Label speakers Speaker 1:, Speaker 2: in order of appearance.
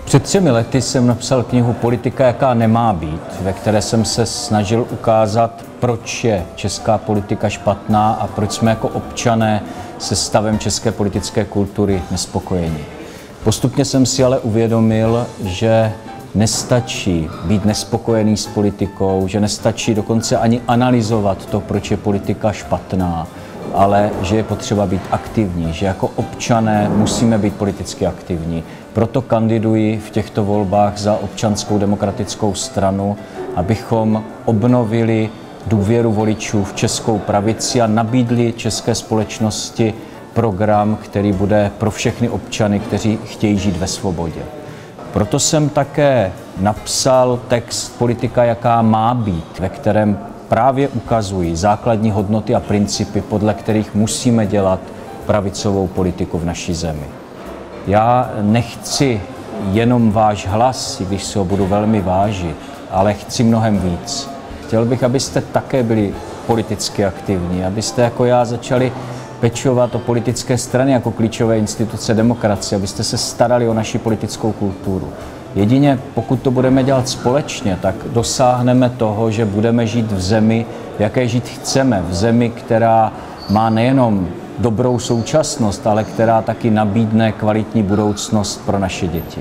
Speaker 1: Před 3 lety jsem napsal knihu Politika, jaká nemá být, ve které jsem se snažil ukázat, proč je česká politika špatná a proč jsme jako občané se stavem české politické kultury nespokojeni. Postupně jsem si ale uvědomil, že nestačí být nespokojený s politikou, že nestačí dokonce ani analyzovat to, proč je politika špatná, ale že je potřeba být aktivní, že jako občané musíme být politicky aktivní. Proto kandiduji v těchto volbách za Občanskou demokratickou stranu, abychom obnovili důvěru voličů v českou pravici a nabídli české společnosti program, který bude pro všechny občany, kteří chtějí žít ve svobodě. Proto jsem také napsal text Politika, jaká má být, ve kterém právě ukazují základní hodnoty a principy, podle kterých musíme dělat pravicovou politiku v naší zemi. Já nechci jenom váš hlas, i když si ho budu velmi vážit, ale chci mnohem víc. Chtěl bych, abyste také byli politicky aktivní, abyste jako já začali pečovat o politické strany jako klíčové instituce demokracie, abyste se starali o naši politickou kulturu. Jedině pokud to budeme dělat společně, tak dosáhneme toho, že budeme žít v zemi, v jaké žít chceme, v zemi, která má nejenom dobrou současnost, ale která taky nabídne kvalitní budoucnost pro naše děti.